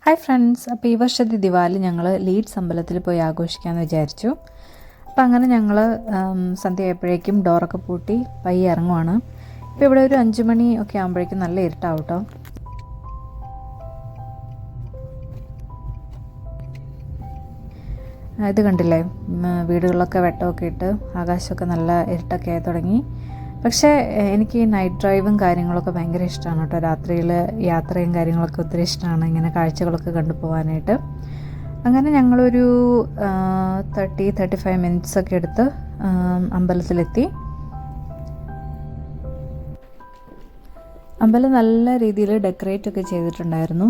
Hi friends, അപ്പോൾ ഈ വർഷത്തെ ദിവാലി ഞങ്ങൾ ലീഡ്സ് അമ്പലത്തിൽ പോയി ആഘോഷിക്കാമെന്ന് വിചാരിച്ചു. അപ്പോൾ അങ്ങനെ ഞങ്ങൾ സന്ധ്യയായപ്പോഴേക്കും ഡോറൊക്കെ പൂട്ടി പയ്യെ ഇറങ്ങുവാണ്. ഇപ്പോൾ ഇവിടെ ഒരു 5 മണി ഒക്കെ ആകുമ്പോഴേക്കും നല്ല ഇരുട്ടാവും കേട്ടോ. ഇത് കണ്ടില്ലേ, വീടുകളിലൊക്കെ വെട്ടമൊക്കെ ഇട്ട് ആകാശമൊക്കെ നല്ല ഇരുട്ടൊക്കെ ആയി തുടങ്ങി. പക്ഷേ എനിക്ക് ഈ നൈറ്റ് ഡ്രൈവും കാര്യങ്ങളൊക്കെ ഭയങ്കര ഇഷ്ടമാണ് കേട്ടോ. രാത്രിയിൽ യാത്രയും കാര്യങ്ങളൊക്കെ ഒത്തിരി ഇഷ്ടമാണ്, ഇങ്ങനെ കാഴ്ചകളൊക്കെ കണ്ടു പോകാനായിട്ട്. അങ്ങനെ ഞങ്ങളൊരു 30-35 മിനിറ്റ്സൊക്കെ എടുത്ത് അമ്പലത്തിലെത്തി. അമ്പലം നല്ല രീതിയിൽ ഡെക്കറേറ്റ് ഒക്കെ ചെയ്തിട്ടുണ്ടായിരുന്നു.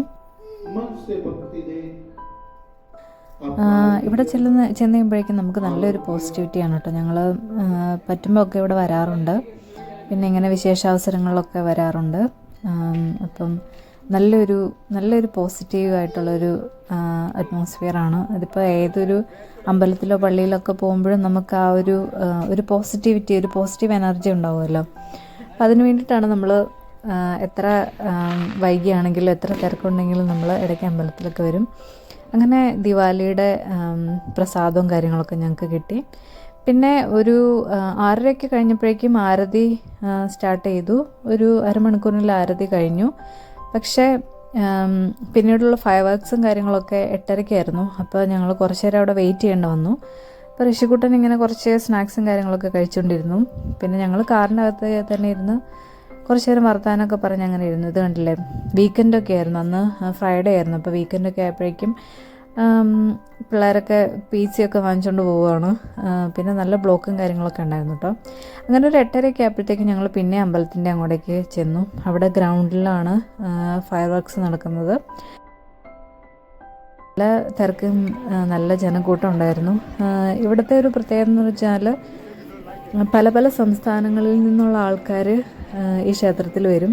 ഇവിടെ ചെന്ന് കഴിയുമ്പോഴേക്കും നമുക്ക് നല്ലൊരു പോസിറ്റിവിറ്റിയാണ് കേട്ടോ. ഞങ്ങൾ പറ്റുമ്പോൾ ഒക്കെ ഇവിടെ വരാറുണ്ട്, പിന്നെ ഇങ്ങനെ വിശേഷാവസരങ്ങളിലൊക്കെ വരാറുണ്ട്. അപ്പം നല്ലൊരു പോസിറ്റീവായിട്ടുള്ളൊരു അറ്റ്മോസ്ഫിയറാണ്. അതിപ്പോൾ ഏതൊരു അമ്പലത്തിലോ പള്ളിയിലൊക്കെ പോകുമ്പോഴും നമുക്ക് ആ ഒരു പോസിറ്റിവിറ്റി, ഒരു പോസിറ്റീവ് എനർജി ഉണ്ടാവുമല്ലോ. അപ്പം അതിന് വേണ്ടിയിട്ടാണ് നമ്മൾ എത്ര വൈകിയാണെങ്കിലും എത്ര തിരക്കുണ്ടെങ്കിലും നമ്മൾ ഇടയ്ക്ക് അമ്പലത്തിലൊക്കെ വരും. അങ്ങനെ ദിവാലിയുടെ പ്രസാദവും കാര്യങ്ങളൊക്കെ ഞങ്ങൾക്ക് കിട്ടി. പിന്നെ ഒരു 6:30 കഴിഞ്ഞപ്പോഴേക്കും ആരതി സ്റ്റാർട്ട് ചെയ്തു. ഒരു അരമണിക്കൂറിനുള്ളിൽ ആരതി കഴിഞ്ഞു. പക്ഷേ പിന്നീടുള്ള ഫയർ വർക്ക്സും കാര്യങ്ങളൊക്കെ 8:30-ക്കായിരുന്നു. അപ്പോൾ ഞങ്ങൾ കുറച്ച് നേരം അവിടെ വെയിറ്റ് ചെയ്യേണ്ടി വന്നു. അപ്പോൾ ഋഷിക്കുട്ടൻ ഇങ്ങനെ കുറച്ച് സ്നാക്സും കാര്യങ്ങളൊക്കെ കഴിച്ചുകൊണ്ടിരുന്നു. പിന്നെ ഞങ്ങൾ കാറിനകത്ത് തന്നെ ഇരുന്ന് കുറച്ച് നേരം വർത്താനമൊക്കെ പറഞ്ഞ് അങ്ങനെ ഇരുന്നു. ഇത് കണ്ടില്ലേ, വീക്കെൻഡൊക്കെ ആയിരുന്നു, അന്ന് ഫ്രൈഡേ ആയിരുന്നു. അപ്പോൾ വീക്കെൻഡൊക്കെ ആയപ്പോഴേക്കും പിള്ളേരൊക്കെ പീച്ചയൊക്കെ വാങ്ങിച്ചുകൊണ്ട് പോവുകയാണ്. പിന്നെ നല്ല ബ്ലോക്കും കാര്യങ്ങളൊക്കെ ഉണ്ടായിരുന്നു കേട്ടോ. അങ്ങനെ ഒരു 8:30-ഒക്കെ ആയപ്പോഴത്തേക്കും ഞങ്ങൾ പിന്നെ അമ്പലത്തിൻ്റെ അങ്ങോട്ടേക്ക് ചെന്നു. അവിടെ ഗ്രൗണ്ടിലാണ് ഫയർ വർക്ക്സ് നടക്കുന്നത്. നല്ല തിരക്കും നല്ല ജനക്കൂട്ടം ഉണ്ടായിരുന്നു. ഇവിടുത്തെ ഒരു പ്രത്യേകത എന്ന് വെച്ചാൽ പല പല സംസ്ഥാനങ്ങളിൽ നിന്നുള്ള ആൾക്കാർ ഈ ക്ഷേത്രത്തിൽ വരും.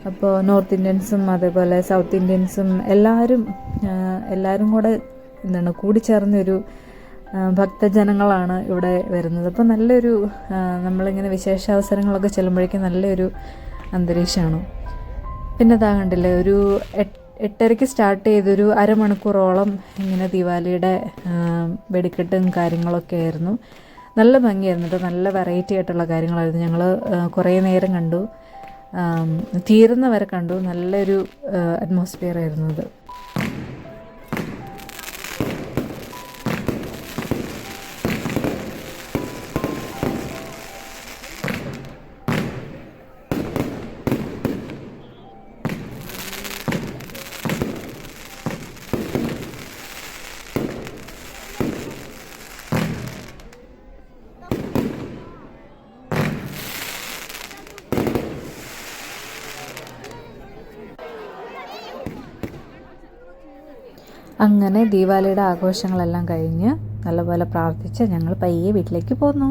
അപ്പോൾ നോർത്ത് ഇന്ത്യൻസും അതേപോലെ സൗത്ത് ഇന്ത്യൻസും എല്ലാവരും കൂടെ കൂടിച്ചേർന്നൊരു ഭക്തജനങ്ങളാണ് ഇവിടെ വരുന്നത്. അപ്പോൾ നല്ലൊരു നമ്മളിങ്ങനെ വിശേഷാവസരങ്ങളൊക്കെ ചെല്ലുമ്പോഴേക്കും നല്ലൊരു അന്തരീക്ഷമാണ്. പിന്നെ ഇതാ കണ്ടില്ലേ, ഒരു 8:30-ക്ക് സ്റ്റാർട്ട് ചെയ്തൊരു അരമണിക്കൂറോളം ഇങ്ങനെ ദിവാലിയുടെ വെടിക്കെട്ടും കാര്യങ്ങളൊക്കെ ആയിരുന്നു. നല്ല ഭംഗിയായിരുന്നു കേട്ടോ. നല്ല വെറൈറ്റി ആയിട്ടുള്ള കാര്യങ്ങളായിരുന്നു. ഞങ്ങൾ കുറേ നേരം കണ്ടു, തീരുന്നവരെ കണ്ടു. നല്ലൊരു അറ്റ്മോസ്ഫിയർ ആയിരുന്നു അത്. അങ്ങനെ ദീപാവലിയുടെ ആഘോഷങ്ങളെല്ലാം കഴിഞ്ഞ് നല്ലപോലെ പ്രാർത്ഥിച്ച് ഞങ്ങൾ പയ്യെ വീട്ടിലേക്ക് പോന്നു.